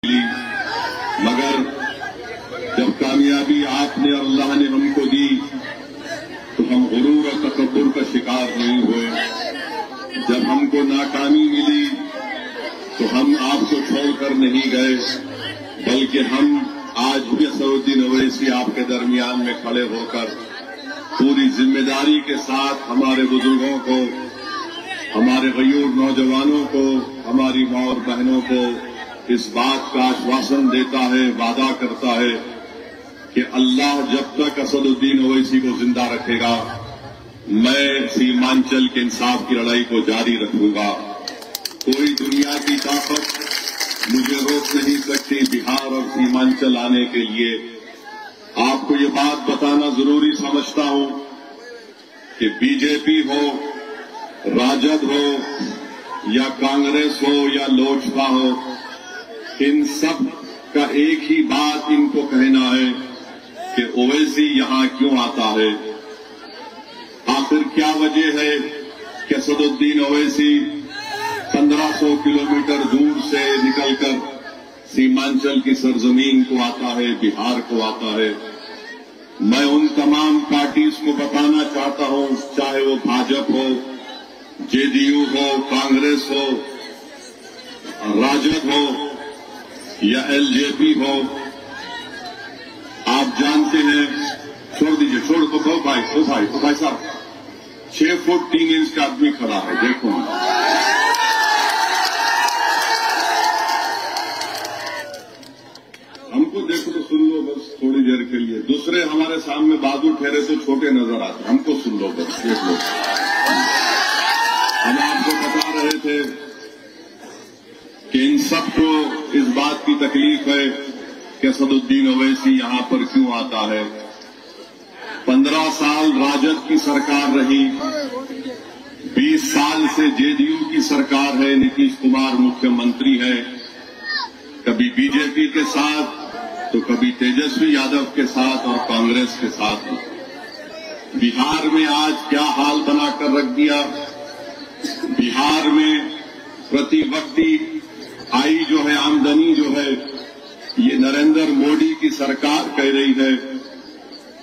मगर जब कामयाबी आपने और अल्लाह ने हमको दी तो हम गुरूर और तकब्बुर का शिकार नहीं हुए। जब हमको नाकामी मिली तो हम आपको छोड़कर नहीं गए, बल्कि हम आज भी असदुद्दीन ओवैसी आपके दरमियान में खड़े होकर पूरी जिम्मेदारी के साथ हमारे बुजुर्गों को, हमारे गयूर नौजवानों को, हमारी माँ और बहनों को इस बात का आश्वासन देता है, वादा करता है कि अल्लाह जब तक असदुद्दीन ओवैसी को जिंदा रखेगा, मैं सीमांचल के इंसाफ की लड़ाई को जारी रखूंगा। कोई दुनिया की ताकत मुझे रोक नहीं सकती बिहार और सीमांचल आने के लिए। आपको ये बात बताना जरूरी समझता हूं कि बीजेपी हो, राजद हो या कांग्रेस हो या लोजपा हो, इन सब का एक ही बात इनको कहना है कि ओवैसी यहां क्यों आता है। आखिर क्या वजह है कि असदुद्दीन ओवैसी 1500 किलोमीटर दूर से निकलकर सीमांचल की सरजमीन को आता है, बिहार को आता है। मैं उन तमाम पार्टीज को बताना चाहता हूं, चाहे वो भाजपा हो, जेडीयू हो, कांग्रेस हो, राजद हो या एलजेपी हो, आप जानते हैं, छोड़ दीजिए, छोड़ दो भाई साहब, 6 फुट 3 इंच का आदमी खड़ा है, देखो हमको देखो तो सुन लो बस थोड़ी देर के लिए। दूसरे हमारे सामने बाजू ठहरे तो छोटे नजर आते, हमको सुन लो बस, देख लो। हम आपको बता रहे थे कि इन सबको इस बात की तकलीफ है कि असदुद्दीन ओवैसी यहां पर क्यों आता है। 15 साल राजद की सरकार रही, 20 साल से जेडीयू की सरकार है, नीतीश कुमार मुख्यमंत्री है, कभी बीजेपी के साथ तो कभी तेजस्वी यादव के साथ और कांग्रेस के साथ। बिहार में आज क्या हाल बनाकर रख दिया। बिहार में प्रति व्यक्ति आई जो है, आमदनी जो है, ये नरेंद्र मोदी की सरकार कह रही है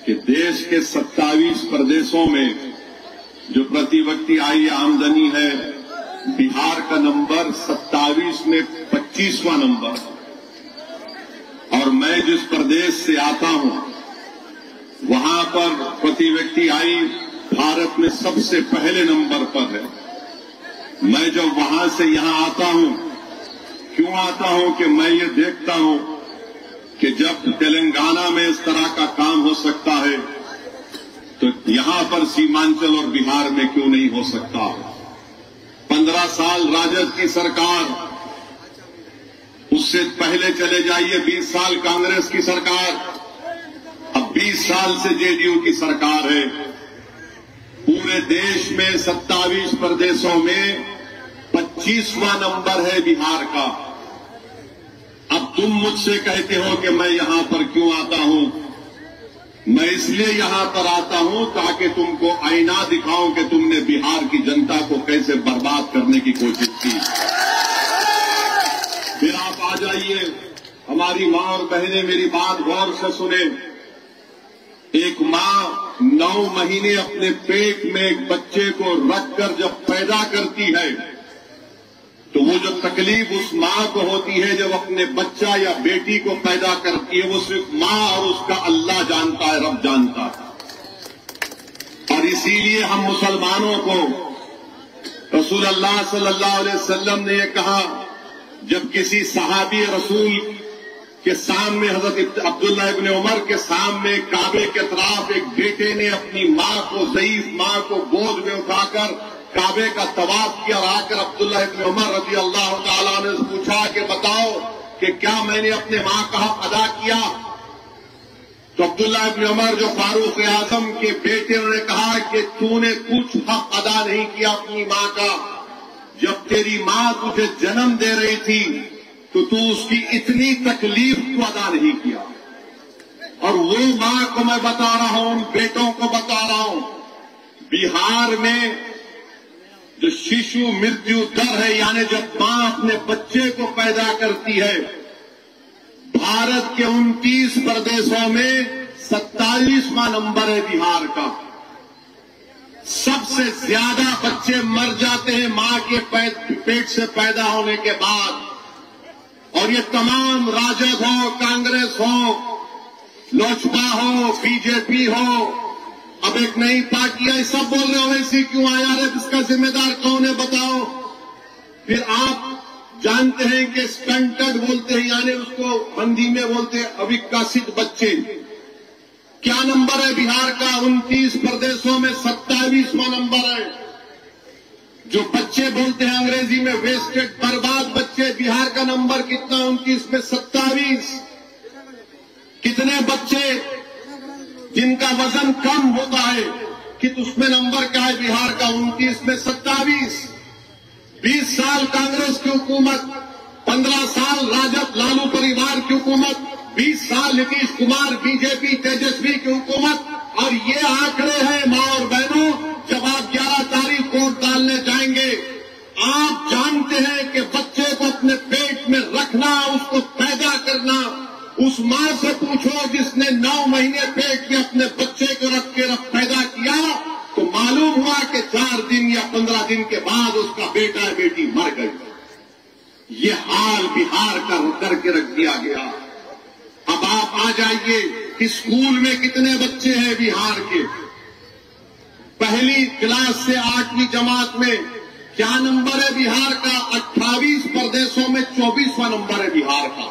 कि देश के 27 प्रदेशों में जो प्रति व्यक्ति आई आमदनी है, बिहार का नंबर 27 में 25वां नंबर। और मैं जिस प्रदेश से आता हूं वहां पर प्रति व्यक्ति आई भारत में सबसे पहले नंबर पर है। मैं जब वहां से यहां आता हूं, क्यों आता हूं कि मैं ये देखता हूं कि जब तेलंगाना में इस तरह का काम हो सकता है तो यहां पर सीमांचल और बिहार में क्यों नहीं हो सकता। 15 साल राजद की सरकार, उससे पहले चले जाइए 20 साल कांग्रेस की सरकार, अब 20 साल से जेडीयू की सरकार है। पूरे देश में 27 प्रदेशों में 25वां नंबर है बिहार का। अब तुम मुझसे कहते हो कि मैं यहां पर क्यों आता हूं। मैं इसलिए यहां पर आता हूं ताकि तुमको आईना दिखाऊं कि तुमने बिहार की जनता को कैसे बर्बाद करने की कोशिश की। फिर आप आ जाइए, हमारी मां और बहनें मेरी बात गौर से सुने। एक मां 9 महीने अपने पेट में एक बच्चे को रखकर जब पैदा करती है तो वो जो तकलीफ उस मां को होती है जब अपने बच्चा या बेटी को पैदा करती है, वो सिर्फ मां और उसका अल्लाह जानता है, रब जानता है। और इसीलिए हम मुसलमानों को रसूल अल्लाह सल्लल्लाहु अलैहि वसल्लम ने यह कहा, जब किसी सहाबी रसूल के सामने, हजरत अब्दुल्लाह इब्न उमर के सामने काबे के तरफ एक बेटे ने अपनी मां को, ज़ईफ मां को गोद में उठाकर काबे का तवाफ किया और आकर अब्दुल्लाह इब्न उमर रज़ी अल्लाह तआला ने पूछा कि बताओ कि क्या मैंने अपने मां का हक अदा किया। तो अब्दुल्लाह इब्न उमर जो फारूक आजम के बेटे, उन्होंने कहा कि तूने कुछ हक अदा नहीं किया अपनी मां का। जब तेरी मां तुझे जन्म दे रही थी तो तू उसकी इतनी तकलीफ को अदा नहीं किया। और वो मां को मैं बता रहा हूं, उन बेटों को बता रहा हूं, बिहार में जो शिशु मृत्यु दर है, यानी जब मां अपने बच्चे को पैदा करती है भारत के 29 प्रदेशों में 27वां नंबर है बिहार का। सबसे ज्यादा बच्चे मर जाते हैं मां के पेट से पैदा होने के बाद। और ये तमाम राजद हो, कांग्रेस हो, लोजपा हो, बीजेपी हो, अब एक नई पार्टी आई, सब बोल रहे हो वैसी क्यों आया रे, इसका जिम्मेदार कौन है बताओ। फिर आप जानते हैं कि स्टंटेड बोलते हैं, यानी उसको हिंदी में बोलते हैं अविकसित बच्चे। क्या नंबर है बिहार का? 29 प्रदेशों में 27वां नंबर है। जो बच्चे बोलते हैं अंग्रेजी में वेस्टेड, बर्बाद बच्चे, बिहार का नंबर कितना? 29 में 27। कितने बच्चे जिनका वजन कम होता है कि उसमें नंबर क्या है बिहार का? 29 में 27। 20 साल कांग्रेस की हुकूमत, 15 साल राजद लालू परिवार की हुकूमत, 20 साल नीतीश कुमार बीजेपी तेजस्वी की हुकूमत। और ये आंकड़े हैं मां और बहनों, जब आप 11 तारीख वोट डालने जाएंगे, आप जानते हैं कि बच्चे को अपने पेट में रखना, उसको पैदा करना, उस मां से पूछो जिसने 9 महीने पेट में अपने बच्चे को रख के पैदा किया, तो मालूम हुआ कि 4 दिन या 15 दिन के बाद उसका बेटा या बेटी मर गई। ये हाल बिहार का करके रख दिया गया। अब आप आ जाइए कि स्कूल में कितने बच्चे हैं बिहार के? पहली क्लास से 8वीं जमात में क्या नंबर है बिहार का? 28 प्रदेशों में 24वां नंबर है बिहार का।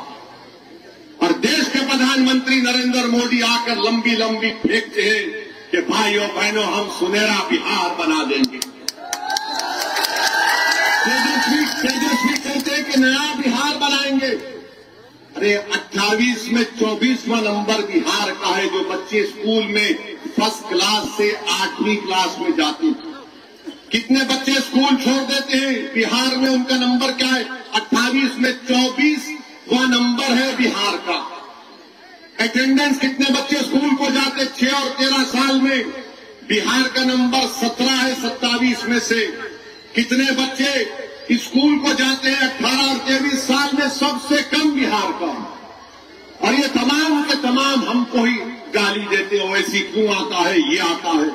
और देश के प्रधानमंत्री नरेंद्र मोदी आकर लंबी लंबी फेंकते हैं कि भाइयों बहनों हम सुनहरा बिहार बना देंगे। तेजस्वी कहते हैं कि नया बिहार बनाएंगे। अरे 28 में 24वां नंबर बिहार का है। जो बच्चे स्कूल में फर्स्ट क्लास से 8वीं क्लास में जाते हैं, कितने बच्चे स्कूल छोड़ देते हैं बिहार में? उनका नंबर क्या है? 28 में 24वां नंबर है बिहार का। अटेंडेंस कितने बच्चे स्कूल को जाते? 6 और 13 साल में बिहार का नंबर 17 है 27 में से। कितने बच्चे स्कूल को जाते हैं 18 और 23 साल में? सबसे कम बिहार का। और ये तमाम के तमाम हमको ही गाली देते हो, ऐसी क्यों आता है, ये आता है।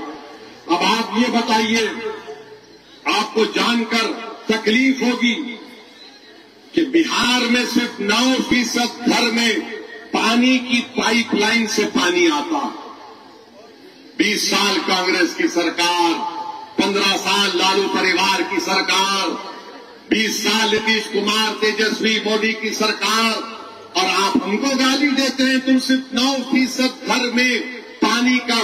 अब आप ये बताइए, आपको जानकर तकलीफ होगी कि बिहार में सिर्फ 9% घर में पानी की पाइपलाइन से पानी आता। 20 साल कांग्रेस की सरकार, 15 साल लालू परिवार की सरकार, 20 साल नीतीश कुमार तेजस्वी मोदी की सरकार, और आप हमको गाली देते हैं तुम सिर्फ 9% घर में पानी का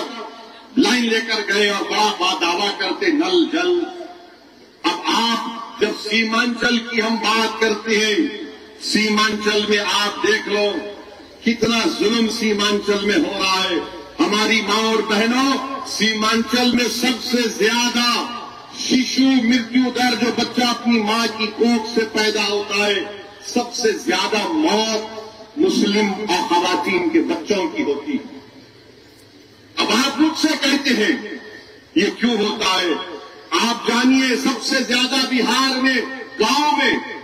लाइन लेकर गए और बड़ा दावा करते नल जल। अब आप जब सीमांचल की हम बात करते हैं, सीमांचल में आप देख लो कितना जुल्म सीमांचल में हो रहा है। हमारी मां और बहनों, सीमांचल में सबसे ज्यादा शिशु मृत्यु दर, जो बच्चा अपनी मां की कोख से पैदा होता है, सबसे ज्यादा मौत मुस्लिम और खवातीन के बच्चों की होती है। अब आप मुझसे कहते हैं ये क्यों होता है? आप जानिए, सबसे ज्यादा बिहार में गांव में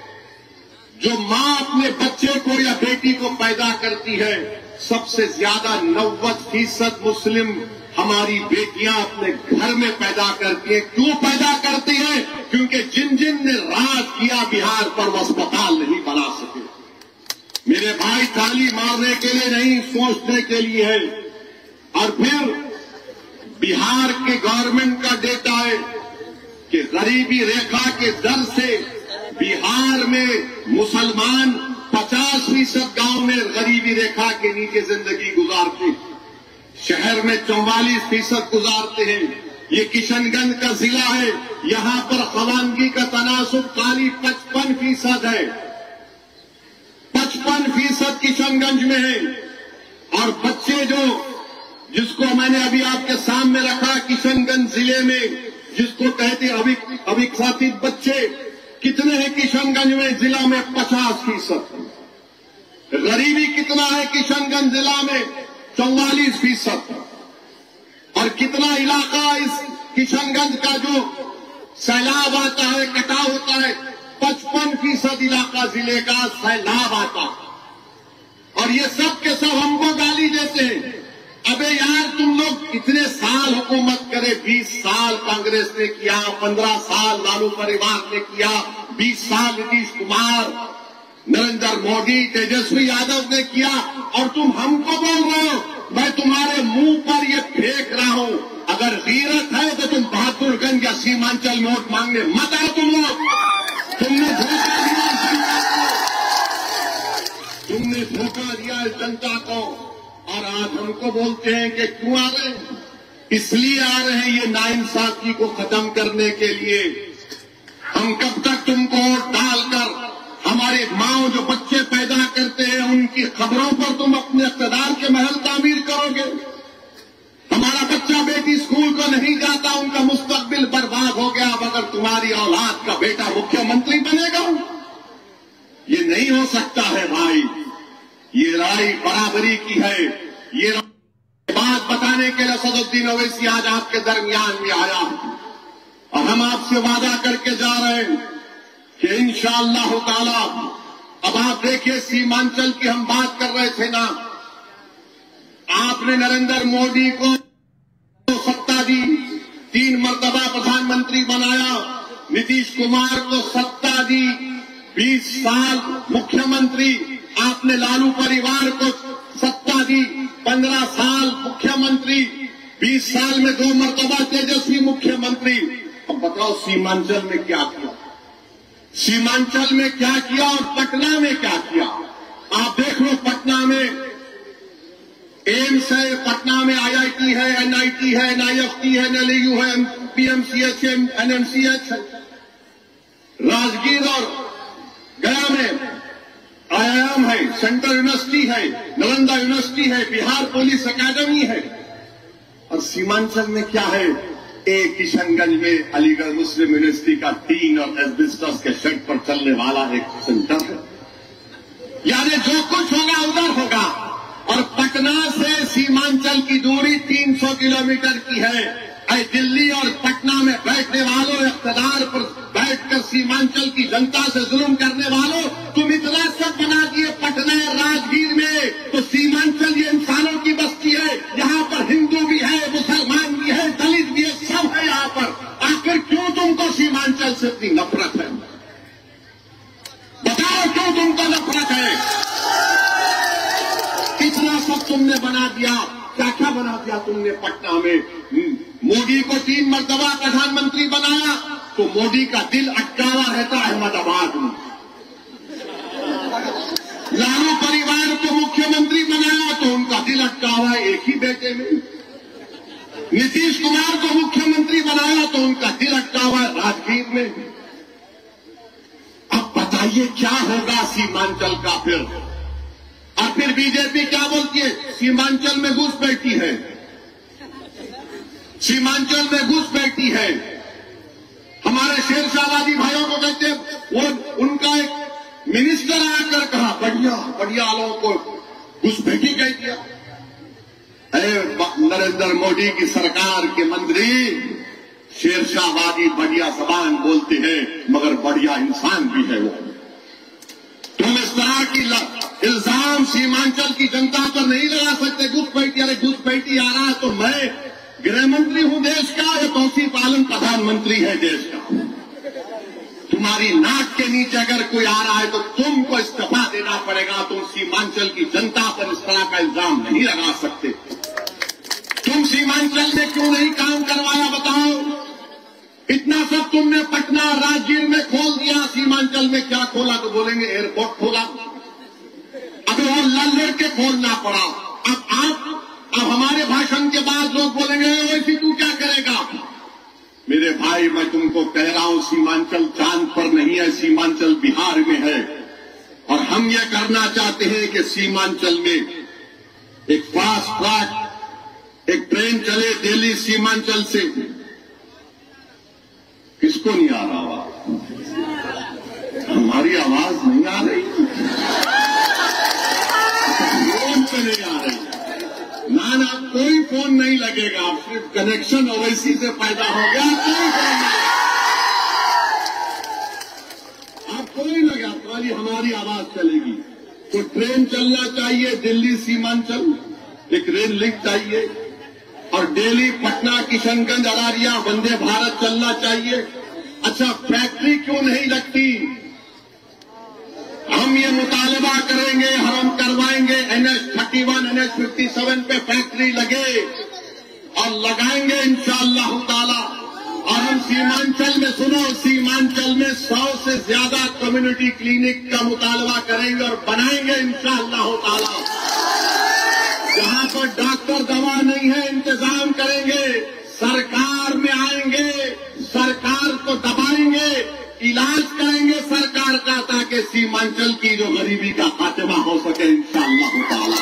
जो मां अपने बच्चे को या बेटी को पैदा करती है, सबसे ज्यादा 90% मुस्लिम हमारी बेटियां अपने घर में पैदा करती हैं। क्यों पैदा करती हैं? क्योंकि जिन जिन ने राज किया बिहार पर, वो अस्पताल नहीं बना सके। मेरे भाई, ताली मारने के लिए नहीं, सोचने के लिए है। और फिर बिहार के गवर्नमेंट का डेटा है कि गरीबी रेखा के दर से बिहार में मुसलमान 50% गांव में गरीबी रेखा के नीचे जिंदगी गुजारते हैं। शहर में 44% गुजारते हैं। ये किशनगंज का जिला है, यहां पर खवानगी का तनासुब खाली 55% है। 55% किशनगंज में है। और बच्चे जिसको मैंने अभी आपके सामने रखा, किशनगंज जिले में जिसको कहते अविकसित बच्चे, कितने हैं किशनगंज में? जिला में 50%। गरीबी कितना है किशनगंज जिला में? 44%। और कितना इलाका इस किशनगंज का जो सैलाब आता है, कटाव होता है, 55% इलाका जिले का सैलाब आता। और ये सब के सब हमको गाली देते हैं। अबे यार, तुम लोग इतने साल हुकूमत करे, 20 साल कांग्रेस ने किया, 15 साल लालू परिवार ने किया, 20 साल नीतीश कुमार, नरेंद्र मोदी, तेजस्वी यादव ने किया, और तुम हमको बोल रहे हो। मैं तुम्हारे मुंह पर ये फेंक रहा हूं, अगर गीरत है तो तुम बहादुरगंज या सीमांचल में वोट मांगने मत आओ। तुम लोग, तुमने धोखा दिया इस जनता को, और आज हमको बोलते हैं कि क्यों आ रहे हैं? इसलिए आ रहे हैं ये नाइंसाफी को खत्म करने के लिए। हम कब तक तुमको वोट डालकर हमारे माओ जो बच्चे पैदा करते हैं उनकी खबरों पर तुम अपने इक़्तिदार के महल तामीर करोगे? हमारा बच्चा बेटी स्कूल को नहीं जाता, उनका मुस्तकबिल बर्बाद हो गया, मगर तुम्हारी औलाद का बेटा मुख्यमंत्री बनेगा? ये नहीं हो सकता है भाई। ये लड़ाई बराबरी की है। ये बात बताने के लिए असदुद्दीन ओवैसी आज आपके दरमियान में आया, और हम आपसे वादा करके जा रहे हैं कि इंशाअल्लाह ताला, अब आप देखिए सीमांचल की हम बात कर रहे थे ना, आपने नरेंद्र मोदी को सत्ता दी, 3 मर्तबा प्रधानमंत्री बनाया, नीतीश कुमार को सत्ता दी, 20 साल मुख्यमंत्री, आपने लालू परिवार को सत्ता दी, 15 साल मुख्यमंत्री, 20 साल में 2 मर्तबा तेजस्वी मुख्यमंत्री। अब बताओ सीमांचल में क्या किया? सीमांचल में क्या किया और पटना में क्या किया? आप देख लो, पटना में एम्स है, पटना में IIT है, NIT है, NIFT है, NLU है, PMCH है, NMCH है, राजगीर और गया में IIM है, सेंट्रल यूनिवर्सिटी है, नालंदा यूनिवर्सिटी है, बिहार पुलिस अकादमी है। और सीमांचल में क्या है? एक किशनगंज में अलीगढ़ मुस्लिम यूनिवर्सिटी का टीन और एस्बेस्टस के शेड पर चलने वाला एक सेंटर है। यानी जो कुछ होगा उधर होगा। और पटना से सीमांचल की दूरी 300 किलोमीटर की है। ऐ दिल्ली और पटना में बैठने वालों, इक़्तिदार पर बैठकर सीमांचल की जनता से जुल्म करने वालों, तुम इतना सब बना दिए पटना राजगीर में, तो सीमांचल ये इंसानों की बस्ती है। यहाँ पर हिंदू भी है, मुसलमान भी है, दलित भी है, सब है यहाँ पर। आखिर क्यों तुमको सीमांचल से इतनी नफरत है? बताओ क्यों तुमको नफरत है? इतना सब तुमने बना दिया, क्या क्या बना दिया तुमने पटना में? मोदी को 3 मर्तबा प्रधानमंत्री बनाया तो मोदी का दिल अटकावा रहता अहमदाबाद में। लालू परिवार को मुख्यमंत्री बनाया तो उनका दिल अटकावा एक ही बेटे में। नीतीश कुमार को मुख्यमंत्री बनाया तो उनका दिल अटकावा राजगीर में। अब बताइए क्या होगा सीमांचल का फिर? और फिर बीजेपी क्या बोलती है? सीमांचल में घुस बैठी है, सीमांचल में घुस बैठी है। हमारे शेरशाहवादी भाइयों को कहते हैं, वो उनका एक मिनिस्टर आकर कहा, बढ़िया बढ़िया लोगों को घुसपैठी कह दिया। नरेंद्र मोदी की सरकार के मंत्री शेरशाहवादी बढ़िया जबान बोलते हैं, मगर बढ़िया इंसान भी है वो। तुम इस तरह की इल्जाम सीमांचल की जनता पर नहीं लगा सकते। घुसपैठी, अरे घुसपैठी आ रहा है तो मैं गृह मंत्री हूं देश का, या तौसीफ पालन प्रधानमंत्री है देश का। तुम्हारी नाक के नीचे अगर कोई आ रहा है तो तुमको इस्तीफा देना पड़ेगा। तुम सीमांचल की जनता पर इस तरह का इल्जाम नहीं लगा सकते। तुम सीमांचल में क्यों नहीं काम करवाया बताओ? इतना सब तुमने पटना राजगीर में खोल दिया, सीमांचल में क्या खोला? तो बोलेंगे एयरपोर्ट खोला। अभी और लड़ के खोलना पड़ा। अब हमारे भाषण के बाद लोग बोलेंगे वैसे तू क्या करेगा? मेरे भाई, मैं तुमको कह रहा हूं, सीमांचल चांद पर नहीं है, सीमांचल बिहार में है। और हम ये करना चाहते हैं कि सीमांचल में एक फास्ट ट्रैक, एक ट्रेन चले दिल्ली सीमांचल से। किसको नहीं आ रहा आवाज? हमारी आवाज नहीं आ रही, फोन पे नहीं आ रही ना, कोई फोन नहीं लगेगा। सिर्फ कनेक्शन ओवैसी से पैदा हो गया, कोई फोन नहीं। आप कोई लगा, खाली हमारी आवाज चलेगी। तो ट्रेन चलना चाहिए दिल्ली सीमांचल, एक रेल लिंक चाहिए, और डेली पटना किशनगंज अरारिया वंदे भारत चलना चाहिए। अच्छा, फैक्ट्री क्यों नहीं लगती? हम ये मुतालबा करेंगे, हम करवाएंगे NH-31 NH-57 पे फैक्ट्री लगे और लगाएंगे इंशाअल्लाह ताला। और हम सीमांचल में, सुनो, सीमांचल में 100 से ज्यादा कम्युनिटी क्लिनिक का मुतालबा करेंगे और बनाएंगे इंशाअल्लाह ताला। जहां पर डॉक्टर दवा नहीं है इंतजाम करेंगे, सरकार में आएंगे, सरकार को दबाएंगे, इलाज करेंगे सरकार का, ताकि सीमांचल की जो गरीबी का खात्मा हो सके इंशाअल्लाह ताला।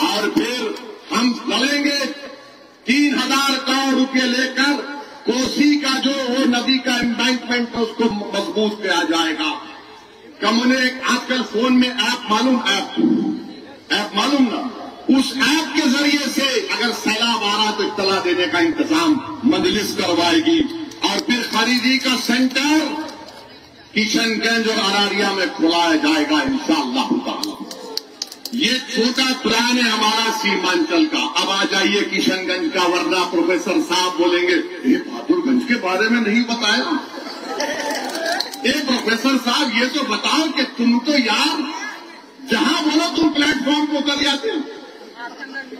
और फिर हम लड़ेंगे 3000 करोड़ रुपये लेकर, कोसी का जो वो नदी का एम्बैंकमेंट उसको मजबूत किया जाएगा। कमुने आजकल फोन में ऐप मालूम ना, उस ऐप के जरिए से अगर सैलाब आ रहा तो इत्तला देने का इंतजाम मजलिस करवाएगी। और फिर खरीदी का सेंटर किशनगंज और अरारिया में खुलाया जाएगा इंशाअल्लाह ताला। ये छोटा प्लान है हमारा सीमांचल का। अब आ जाइए किशनगंज का, वरना प्रोफेसर साहब बोलेंगे ये बहादुरगंज के बारे में नहीं बताया। प्रोफेसर साहब ये तो बताओ कि तुम तो यार जहां बोलो तुम प्लेटफॉर्म को उतर जाते हो।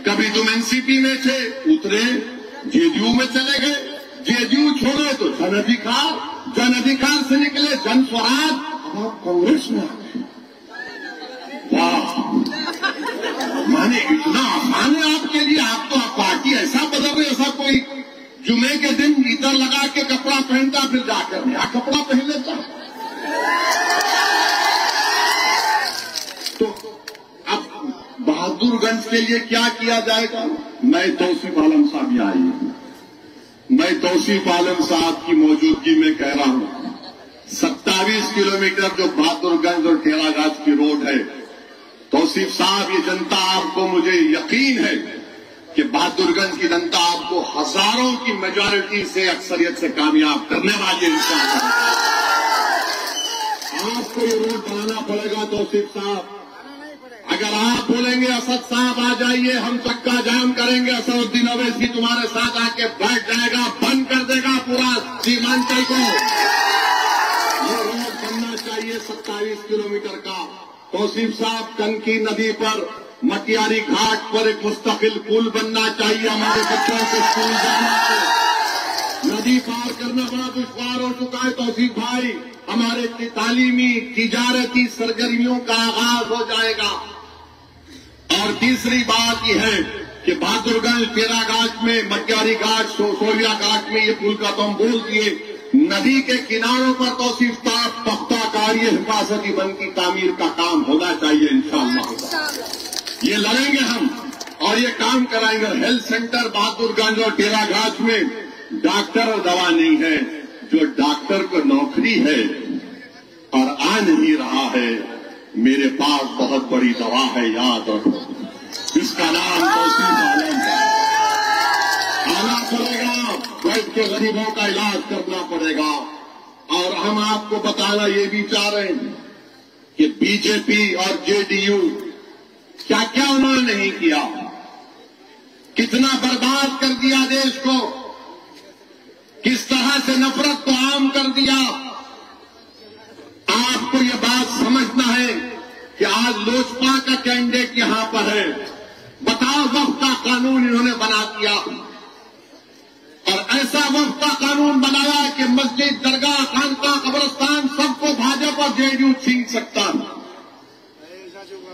कभी तुम एनसीपी में थे, उतरे, जेडीयू में चले गए, जेडीयू छोड़े तो जन अधिकार से निकले जन स्वराज, अब आप कांग्रेस में आ गए। वाह, माने इतना आसान है आपके लिए। आप तो आप पार्टी ऐसा बदल रहे, ऐसा कोई जुमे के दिन इतर लगा के कपड़ा पहनता फिर जाकर नया कपड़ा पहन लेता। तो अब बहादुरगंज के लिए क्या किया जाएगा? मैं तौसीफ आलम साहब यहाँ आइए, मैं तौसीफ आलम साहब की मौजूदगी में कह रहा हूं, 27 किलोमीटर जो बहादुरगंज और टेरागाज की रोड है, तौसीफ साहब, ये जनता आपको, मुझे यकीन है कि बहादुरगंज की जनता आपको हजारों की मेजॉरिटी से, अक्सरियत से कामयाब करने वाली है इंशाअल्लाह। आपको ये रोड बनाना पड़ेगा तौसीफ साहब। अगर आप बोलेंगे असद साहब आ जाइए, हम चक्का जाम करेंगे, असदुद्दीन ओवैसी तुम्हारे साथ आके बैठ जाएगा, बंद कर देगा पूरा सीमांचल को। ये रोड बनना चाहिए 27 किलोमीटर का। तौसीफ साहब, कनकी नदी पर मटियारी घाट पर एक मुस्तकिल पुल बनना चाहिए। हमारे बच्चों को स्कूल जाना है, नदी पार करना बड़ा दुश्वार हो चुका है। तौसीफ भाई, हमारे तालीमी तिजारती सरगर्मियों का आगाज हो जाएगा। और तीसरी बात यह है कि बहादुरगंज, टेरागाज में, मटियारी घाट, सोलिया घाट में ये पुल का तो हम बोल दिए। नदी के किनारों पर तौसीफ साहब पख्ताकारी हिफाजती बंद की तामीर का काम होना चाहिए इंशाअल्लाह। ये लड़ेंगे हम और ये काम कराएंगे। हेल्थ सेंटर बहादुरगंज और टेरागाज में डॉक्टर और दवा नहीं है, जो डॉक्टर को नौकरी है और आ नहीं रहा है, मेरे पास बहुत बड़ी दवा है, याद रखो, इसका नाम तौसीफ आलम है। आना पड़ेगा, बैठ के गरीबों का इलाज करना पड़ेगा। और हम आपको बताना ये भी चाह रहे हैं कि बीजेपी और जेडीयू क्या क्या उन्होंने नहीं किया, कितना बर्बाद कर दिया देश को, किस तरह से नफरत को आम कर दिया। आपको ये बात समझना है कि आज लोजपा का कैंडिडेट यहां पर है। बताओ, वक्फ का कानून इन्होंने बना दिया, और ऐसा वक्फ का कानून बनाया कि मस्जिद, दरगाह, खानका, कब्रिस्तान सबको भाजपा और जेडीयू छीन सकता है।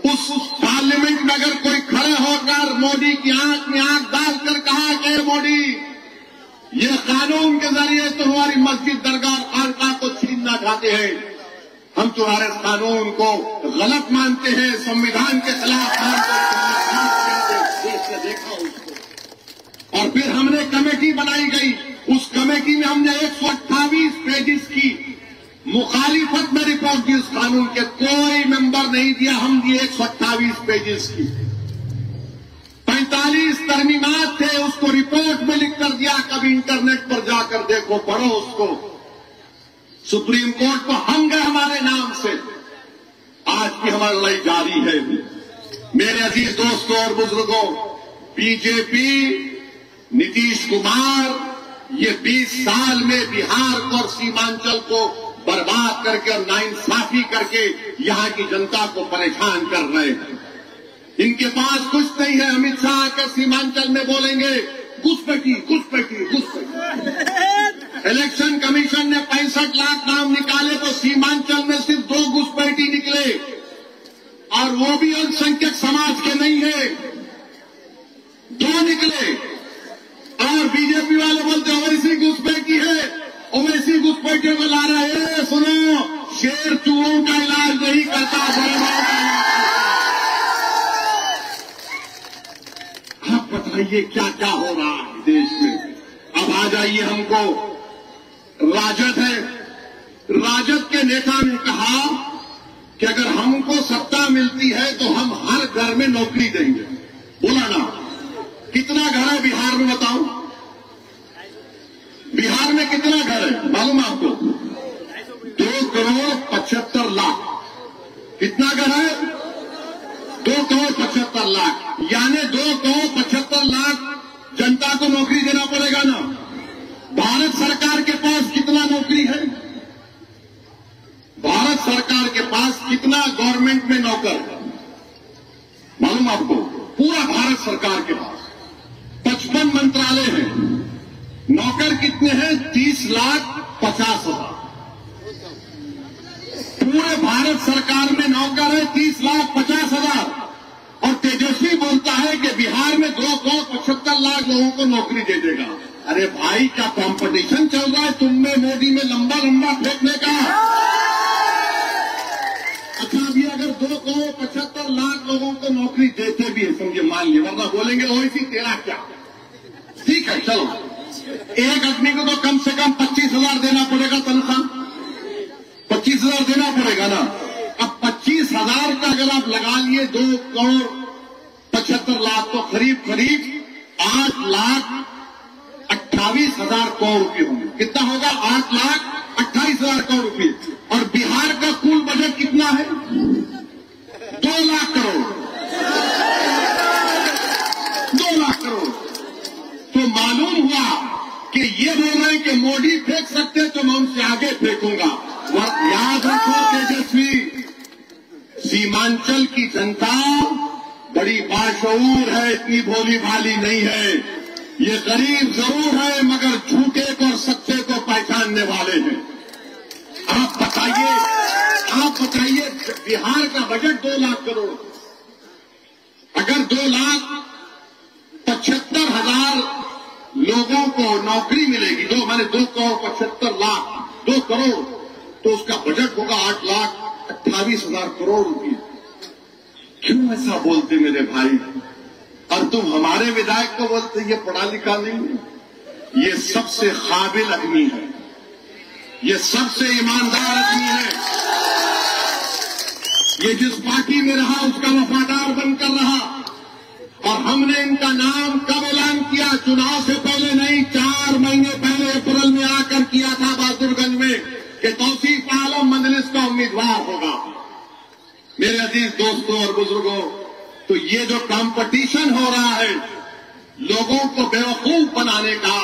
उस पार्लियामेंट में अगर कोई खड़े होकर मोदी की आंख में आंख डालकर कहा कि मोदी, ये कानून के जरिए तुम्हारी मस्जिद, दरगाह, खानका को छीनना चाहते हैं, हम तुम्हारे कानून को गलत मानते हैं, संविधान के खिलाफ मानते हैं, देखा उसको। और फिर हमने कमेटी बनाई गई, उस कमेटी में हमने 128 पेजेस की मुखालिफत में रिपोर्ट दी। उस कानून के कोई मेंबर नहीं दिया, हम दिए 128 पेजेस की। 45 तरमीमात थे, उसको रिपोर्ट में लिख कर दिया। कभी इंटरनेट पर जाकर देखो, पढ़ो उसको। सुप्रीम कोर्ट को हम गए हमारे नाम से, आज भी हमारी लड़ाई जारी है। मेरे अजीज दोस्तों और बुजुर्गों, बीजेपी, नीतीश कुमार ये 20 साल में बिहार और सीमांचल को बर्बाद करके और नाइंसाफी करके यहां की जनता को परेशान कर रहे हैं। इनके पास कुछ नहीं है। अमित शाह आकर सीमांचल में बोलेंगे घुसपैठी घुसपैठी घुसपैठी। इलेक्शन कमीशन ने 65 लाख नाम निकाले तो सीमांचल में सिर्फ 2 घुसपैठी निकले, और वो भी अल्पसंख्यक समाज के नहीं है, 2 निकले। और बीजेपी वाले बोलते ओवैसी घुसपैठी है, ओवैसी घुसपैठी को ला रहे हैं। सुनो, शेर चूहों का इलाज नहीं करता, बलवान का इलाज। आप बताइए क्या क्या हो रहा है देश में। अब आ जाइए, हमको राजद है, राजद के नेता ने कहा कि अगर हमको सत्ता मिलती है तो हम हर घर में नौकरी देंगे। बोला ना, कितना घर है बिहार में बताओ? बिहार में कितना घर है मालूम आपको? 2,75,00,000। कितना घर है? 2,75,00,000। यानी 2,75,00,000 जनता को नौकरी देना पड़ेगा ना। भारत सरकार के पास कितना नौकरी है? भारत सरकार के पास कितना गवर्नमेंट में नौकर है मालूम आपको? पूरा भारत सरकार के पास 55 मंत्रालय हैं। नौकर कितने हैं? 30,50,000। पूरे भारत सरकार में नौकर है 30,50,000। और तेजस्वी बोलता है कि बिहार में 2,75,00,000 लोगों को नौकरी दे देगा। अरे भाई, क्या कंपटीशन चल रहा है तुम में मोदी में लंबा लंबा फेंकने का? अच्छा, अभी अगर 2,75,00,000 लोगों को नौकरी देते भी है, समझे, मान लिया, वरना बोलेंगे ओवैसी तेरा क्या। ठीक है, चलो, एक आदमी को तो कम से कम 25,000 देना पड़ेगा तनख्वाह। 25,000 देना पड़ेगा ना। अब 25,000 का अगर आप लगा लिए 2,75,00,000 तो करीब 8,28,000 करोड़ रुपये होंगे। कितना होगा? 8,28,000 करोड़ रुपये। और बिहार का कुल बजट कितना है? 2 लाख करोड़। 2 लाख करोड़। तो मालूम हुआ कि ये बोल रहे हैं कि मोदी फेंक सकते तो मैं उनसे आगे फेंकूंगा। याद रखो तेजस्वी, सीमांचल की जनता बड़ी बाशऊर है, इतनी भोली भाली नहीं है। ये गरीब जरूर है मगर झूठे को और सच्चे को पहचानने वाले हैं। आप बताइए बिहार का बजट 2 लाख करोड़। अगर 2,75,000 लोगों को नौकरी मिलेगी, 2,75,00,000, 2 करोड़, तो उसका बजट होगा 8,28,000 करोड़ रुपये। क्यों ऐसा बोलते मेरे भाई? और तुम हमारे विधायक को बोलते ये पढ़ा लिखा नहीं है। ये सबसे काबिल आदमी है, ये सबसे ईमानदार आदमी है। ये जिस पार्टी में रहा उसका वफादार बनकर रहा। और हमने इनका नाम कब ऐलान किया? चुनाव से पहले नहीं, 4 महीने पहले अप्रैल में आकर किया था बहादुरगंज में कि तौसीफ आलम मजलिस का उम्मीदवार होगा। मेरे अजीज दोस्तों और बुजुर्गों, तो ये जो कंपटीशन हो रहा है लोगों को बेवकूफ बनाने का,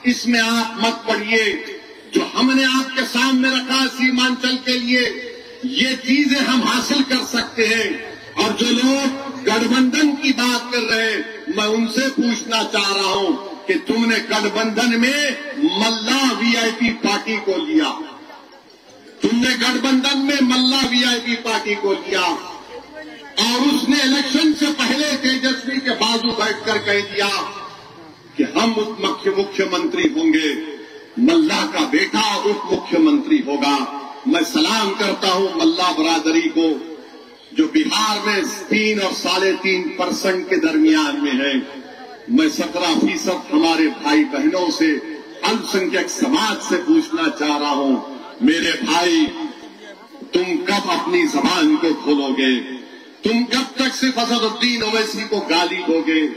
इसमें आप मत पड़िए। जो हमने आपके सामने रखा सीमांचल के लिए, ये चीजें हम हासिल कर सकते हैं। और जो लोग गठबंधन की बात कर रहे हैं, मैं उनसे पूछना चाह रहा हूं कि तुमने गठबंधन में मल्ला वीआईपी पार्टी को लिया, तुमने गठबंधन में मल्ला वीआईपी पार्टी को लिया, और उसने इलेक्शन से पहले तेजस्वी के बाजू बैठकर कह दिया कि हम उप मुख्यमंत्री होंगे, मल्ला का बेटा उप मुख्यमंत्री होगा। मैं सलाम करता हूं मल्ला बरादरी को, जो बिहार में 3 और 3.5% के दरमियान में है। मैं 17% हमारे भाई बहनों से, अल्पसंख्यक समाज से पूछना चाह रहा हूं, मेरे भाई, तुम कब अपनी जबान को खोलोगे? तुम कब तक सिर्फ असदुद्दीन ओवैसी को गाली दोगे?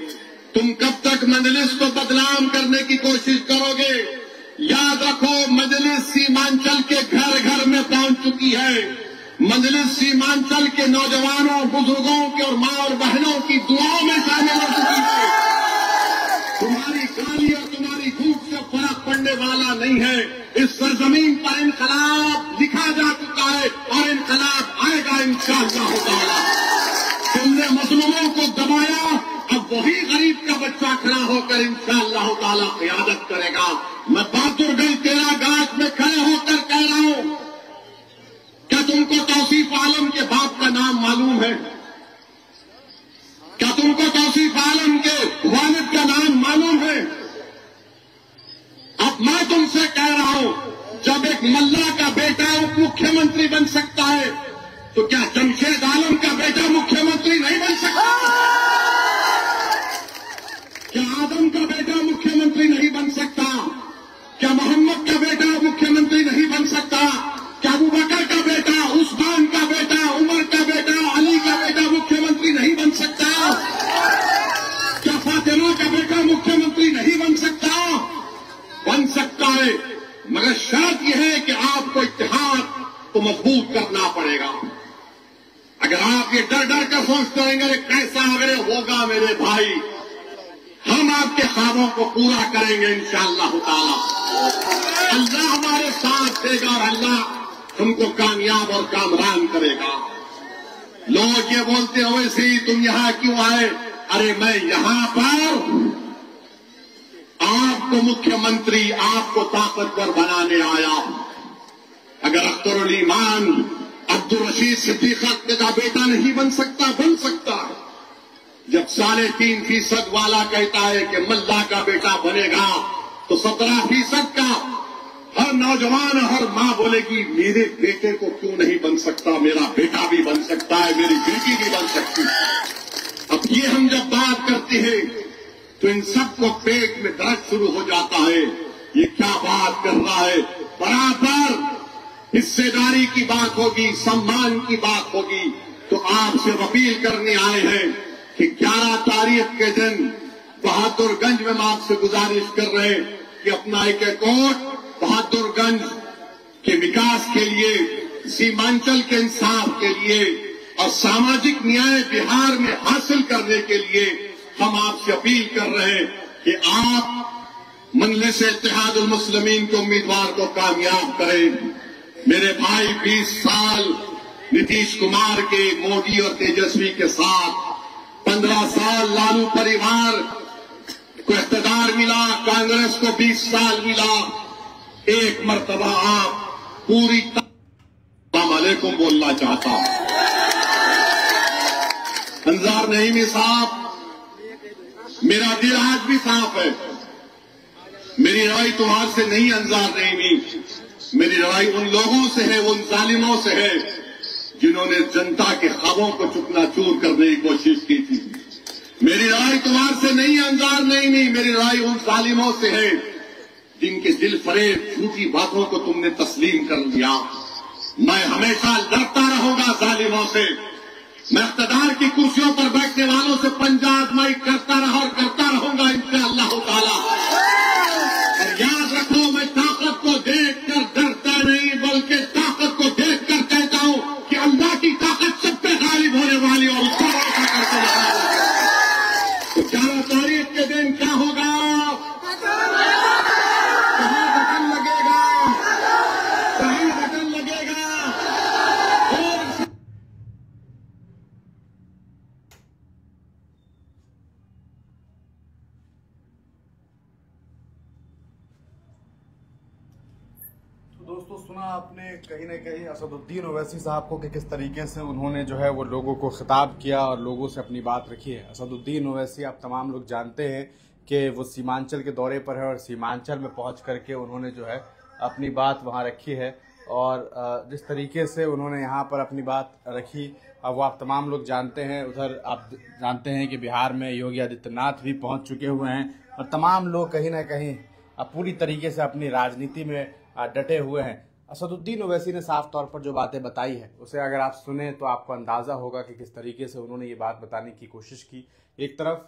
तुम कब तक मजलिस को बदनाम करने की कोशिश करोगे? याद रखो, मजलिस सीमांचल के घर घर में पहुंच चुकी है। मजलिस सीमांचल के नौजवानों, बुजुर्गों के और मां और बहनों की दुआओं में शामिल हो चुकी है। तुम्हारी गाली और तुम्हारी धूप से फर्क पड़ने वाला नहीं है। इस सरजमीन पर इनकलाब लिखा जा चुका है और इनकलाब आएगा इंशाअल्लाह ताला। तुमने मजलूमों को दबाया, अब वही गरीब का बच्चा खड़ा होकर इंशाअल्लाह ताला क़यादत करेगा। मैं बहादुरगंज तेरा गाज में खड़े होकर कह रहा हूं, क्या तुमको तौसीफ आलम के बाप का नाम मालूम है? क्या तुमको तौसीफ आलम के वालिद का नाम मालूम है? अब मैं तुमसे कह रहा हूं, जब एक मल्ला का बेटा उप मुख्यमंत्री बन सकता है, तो क्या जमशेद आलम का बेटा मुख्यमंत्री नहीं बन सकता? क्या आदम का बेटा मुख्यमंत्री नहीं बन सकता? क्या मोहम्मद का बेटा मुख्यमंत्री नहीं बन सकता? क्या अबू बकर का बेटा, उस्मान का बेटा, उमर का बेटा, अली का बेटा मुख्यमंत्री नहीं बन सकता? क्या फातिमा का बेटा मुख्यमंत्री नहीं बन सकता? बन सकता है, मगर शर्त यह है कि आपको इत्तेहाद को मजबूत करना पड़ेगा। अगर आप ये डर डर कर सोचते रहेंगे कैसा अगर होगा मेरे भाई, हम आपके ख्वाबों को पूरा करेंगे इंशाअल्लाह ताला। अल्लाह हमारे साथ देगा और अल्लाह हमको कामयाब और कामरान करेगा। लोग ये बोलते हो वैसे ही तुम यहां क्यों आए? अरे मैं यहां पर आपको मुख्यमंत्री, आपको ताकतवर बनाने आया। अगर अख्तरुल ईमान अब्दुल रशीद सिद्दीक का बेटा नहीं बन सकता, बन सकता है। जब 3.5% वाला कहता है कि मल्ला का बेटा बनेगा, तो 17% का हर नौजवान, हर मां बोलेगी मेरे बेटे को क्यों नहीं बन सकता, मेरा बेटा भी बन सकता है, मेरी बेटी भी बन सकती है। अब ये हम जब बात करते हैं तो इन सबको पेट में दर्द शुरू हो जाता है। ये क्या बात कर रहा है? बराबर हिस्सेदारी की बात होगी, सम्मान की बात होगी। तो आपसे अपील करने आए हैं कि 11 तारीख के दिन बहादुरगंज में हम आपसे गुजारिश कर रहे हैं कि अपना एक कोट बहादुरगंज के विकास के लिए, सीमांचल के इंसाफ के लिए और सामाजिक न्याय बिहार में हासिल करने के लिए हम आपसे अपील कर रहे हैं कि आप मजलिस इत्तेहादुल मुस्लिमीन के उम्मीदवार को कामयाब करें। मेरे भाई 20 साल नीतीश कुमार के, मोदी और तेजस्वी के साथ, 15 साल लालू परिवार को इख्तियार मिला, कांग्रेस को 20 साल मिला। एक मर्तबा आप पूरी अस्सलाम वालेकुम बोलना चाहता हूं। अंजार नईमी साहब, मेरा दिल आज भी साफ है। मेरी लड़ाई तुम्हारे से नहीं अंजार नईमी, मेरी लड़ाई उन लोगों से है, उन जालिमों से है जिन्होंने जनता के ख्वाबों को चुकनाचूर करने की कोशिश की थी। मेरी लड़ाई तुम्हारे से नहीं अंजार नईमी, मेरी लड़ाई उन जालिमों से है जिनके दिल फरेब झूठी बातों को तुमने तस्लीम कर लिया। मैं हमेशा लड़ता रहूंगा जालिमों से। मैं इख्तियार की कुर्सियों पर बैठने वालों से पंजाब मैं करता रहा और करता रहूंगा इंशाअल्लाह ताला। और याद रखो, मैं ताकत को देखकर डरता नहीं, बल्कि ताकत को देखकर कहता हूं कि अल्लाह की ताकत सब पे गालिब होने वाली और उसका वादा करके दिखाऊंगा। तो 11 तारीख के दिन क्या होगा? कहां बटन लगेगा? कहां बटन लगेगा? दोस्तों, सुना आपने कहीं ना कहीं असदुद्दीन ओवैसी साहब को कि किस तरीके से उन्होंने जो है वो लोगों को खिताब किया और लोगों से अपनी बात रखी है। असदुद्दीन ओवैसी आप तमाम लोग जानते हैं कि वो सीमांचल के दौरे पर है और सीमांचल में पहुंच करके उन्होंने जो है अपनी बात वहां रखी है। और जिस तरीके से उन्होंने यहाँ पर अपनी बात रखी वो आप तमाम लोग जानते हैं। उधर आप जानते हैं कि बिहार में योगी आदित्यनाथ भी पहुँच चुके हुए हैं और तमाम लोग कहीं ना कहीं पूरी तरीके से अपनी राजनीति में डटे हुए हैं। असदुद्दीन ओवैसी ने साफ तौर पर जो बातें बताई है उसे अगर आप सुने तो आपको अंदाज़ा होगा कि किस तरीके से उन्होंने ये बात बताने की कोशिश की। एक तरफ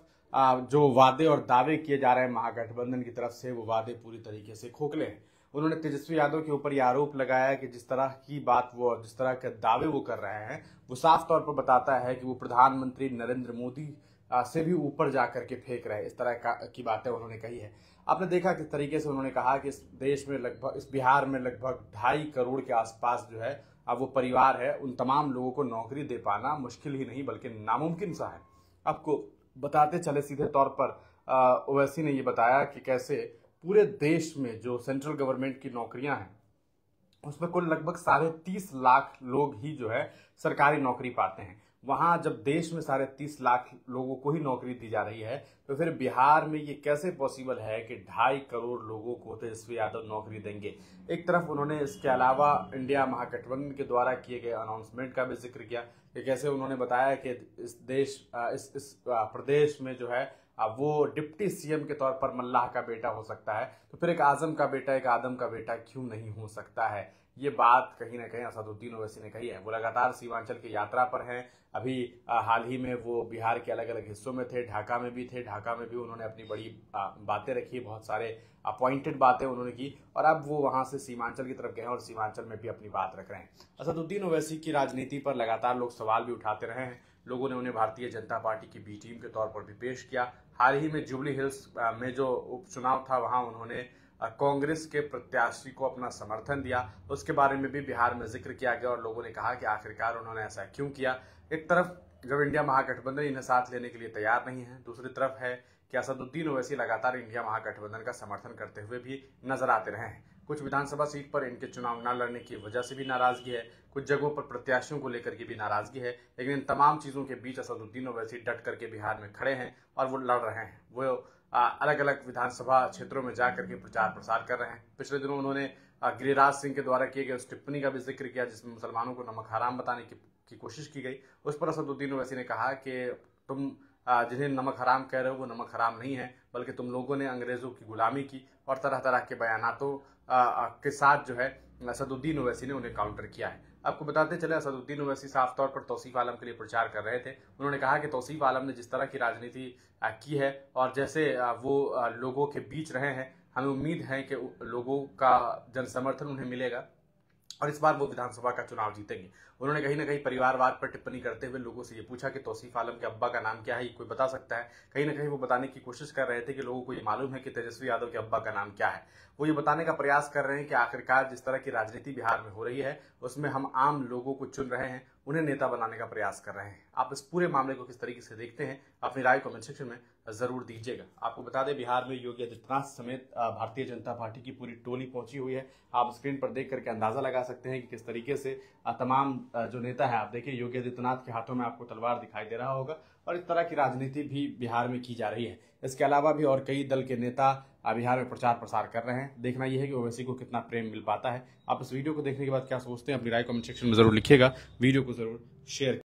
जो वादे और दावे किए जा रहे हैं महागठबंधन की तरफ से, वो वादे पूरी तरीके से खोखले हैं उन्होंने तेजस्वी यादव के ऊपर यह आरोप लगाया कि जिस तरह की बात वो, जिस तरह के दावे वो कर रहे हैं, वो साफ तौर पर बताता है कि वो प्रधानमंत्री नरेंद्र मोदी से भी ऊपर जाकर के फेंक रहे हैं। इस तरह की बातें उन्होंने कही है। आपने देखा किस तरीके से उन्होंने कहा कि इस देश में लगभग, इस बिहार में लगभग 2.5 करोड़ के आसपास जो है अब वो परिवार है, उन तमाम लोगों को नौकरी दे पाना मुश्किल ही नहीं बल्कि नामुमकिन सा है। आपको बताते चले सीधे तौर पर ओवैसी ने ये बताया कि कैसे पूरे देश में जो सेंट्रल गवर्नमेंट की नौकरियां हैं उसमें कुल लगभग 30.5 लाख लोग ही जो है सरकारी नौकरी पाते हैं। वहां जब देश में 30.5 लाख लोगों को ही नौकरी दी जा रही है तो फिर बिहार में ये कैसे पॉसिबल है कि 2.5 करोड़ लोगों को तेजस्वी यादव नौकरी देंगे। एक तरफ उन्होंने इसके अलावा इंडिया महागठबंधन के द्वारा किए गए अनाउंसमेंट का भी जिक्र किया कि कैसे उन्होंने बताया कि इस प्रदेश में जो है वो डिप्टी सीएम के तौर पर मल्लाह का बेटा हो सकता है, तो फिर एक आजम का बेटा एक आदम का बेटा क्यों नहीं हो सकता है। ये बात कहीं ना कहीं असदुद्दीन ओवैसी ने कही है। वो लगातार सीमांचल की यात्रा पर हैं। अभी हाल ही में वो बिहार के अलग अलग हिस्सों में थे, ढाका में भी थे। ढाका में भी उन्होंने अपनी बड़ी बातें रखी, बहुत सारे अपॉइंटेड बातें उन्होंने की और अब वो वहां से सीमांचल की तरफ गए और सीमांचल में भी अपनी बात रख रहे हैं। असदुद्दीन ओवैसी की राजनीति पर लगातार लोग सवाल भी उठाते रहे हैं। लोगों ने उन्हें भारतीय जनता पार्टी की बी टीम के तौर पर भी पेश किया। हाल ही में जुबली हिल्स में जो उपचुनाव था वहां उन्होंने कांग्रेस के प्रत्याशी को अपना समर्थन दिया। उसके बारे में भी बिहार में जिक्र किया गया और लोगों ने कहा कि आखिरकार उन्होंने ऐसा क्यों किया। एक तरफ जब इंडिया महागठबंधन इन्हें साथ लेने के लिए तैयार नहीं है, दूसरी तरफ है कि असदुद्दीन ओवैसी लगातार इंडिया महागठबंधन का समर्थन करते हुए भी नजर आते रहे हैं। कुछ विधानसभा सीट पर इनके चुनाव न लड़ने की वजह से भी नाराजगी है, कुछ जगहों पर प्रत्याशियों को लेकर के भी नाराजगी है, लेकिन इन तमाम चीजों के बीच असदुद्दीन ओवैसी डट करके बिहार में खड़े हैं और वो लड़ रहे हैं। वो अलग अलग विधानसभा क्षेत्रों में जाकर के प्रचार प्रसार कर रहे हैं। पिछले दिनों उन्होंने गिरिराज सिंह के द्वारा किए गए उस टिप्पणी का भी जिक्र किया जिसमें मुसलमानों को नमक हराम बताने की कोशिश की गई। उस पर असदुद्दीन ओवैसी ने कहा कि तुम जिन्हें नमक हराम कह रहे हो वो नमक हराम नहीं है, बल्कि तुम लोगों ने अंग्रेजों की गुलामी की। और तरह तरह के बयानातों के साथ जो है असदुद्दीन ओवैसी ने उन्हें काउंटर किया है। आपको बताते चले असदुद्दीन ओवैसी साफ तौर पर तौसीफ आलम के लिए प्रचार कर रहे थे। उन्होंने कहा कि तौसीफ आलम ने जिस तरह की राजनीति की है और जैसे वो लोगों के बीच रहे हैं, हमें उम्मीद है कि लोगों का जन समर्थन उन्हें मिलेगा और इस बार वो विधानसभा का चुनाव जीतेंगे। उन्होंने कहीं ना कहीं परिवारवाद पर टिप्पणी करते हुए लोगों से ये पूछा कि तौसीफ आलम के अब्बा का नाम क्या है, ये कोई बता सकता है। कहीं ना कहीं वो बताने की कोशिश कर रहे थे कि लोगों को ये मालूम है कि तेजस्वी यादव के अब्बा का नाम क्या है। वो ये बताने का प्रयास कर रहे हैं कि आखिरकार जिस तरह की राजनीति बिहार में हो रही है उसमें हम आम लोगों को चुन रहे हैं, उन्हें नेता बनाने का प्रयास कर रहे हैं। आप इस पूरे मामले को किस तरीके से देखते हैं, अपनी राय कमेंट सेक्शन में जरूर दीजिएगा। आपको बता दें बिहार में योगी आदित्यनाथ समेत भारतीय जनता पार्टी की पूरी टोली पहुंची हुई है। आप स्क्रीन पर देख करके अंदाजा लगा सकते हैं कि किस तरीके से तमाम जो नेता है, आप देखिए योगी आदित्यनाथ के हाथों में आपको तलवार दिखाई दे रहा होगा और इस तरह की राजनीति भी बिहार में की जा रही है। इसके अलावा भी और कई दल के नेता बिहार में प्रचार प्रसार कर रहे हैं। देखना यह है कि ओवैसी को कितना प्रेम मिल पाता है। आप इस वीडियो को देखने के बाद क्या सोचते हैं, अपनी राय कमेंट सेक्शन में जरूर लिखिएगा। वीडियो को जरूर शेयर